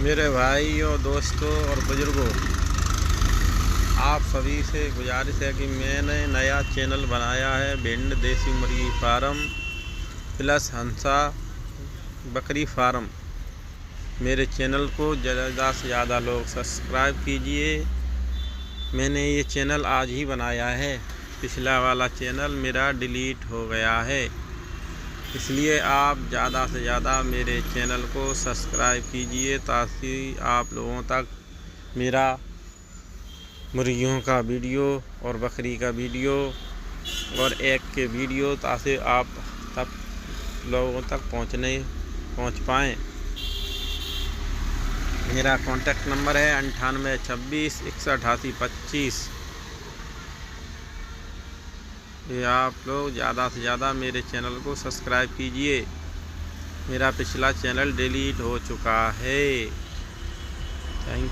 मेरे भाइयों, दोस्तों और बुजुर्गों, आप सभी से गुजारिश है कि मैंने नया चैनल बनाया है भिंड देसी मुर्गी फार्म प्लस हंसा बकरी फार्म। मेरे चैनल को ज़्यादा से ज़्यादा लोग सब्सक्राइब कीजिए। मैंने ये चैनल आज ही बनाया है। पिछला वाला चैनल मेरा डिलीट हो गया है, इसलिए आप ज़्यादा से ज़्यादा मेरे चैनल को सब्सक्राइब कीजिए ताकि आप लोगों तक मेरा मुर्गियों का वीडियो और बकरी का वीडियो और एग के वीडियो ताकि आप तक लोगों तक पहुंच पाएँ। मेरा कॉन्टैक्ट नंबर है 9826618825। ये आप लोग ज़्यादा से ज़्यादा मेरे चैनल को सब्सक्राइब कीजिए। मेरा पिछला चैनल डिलीट हो चुका है। थैंक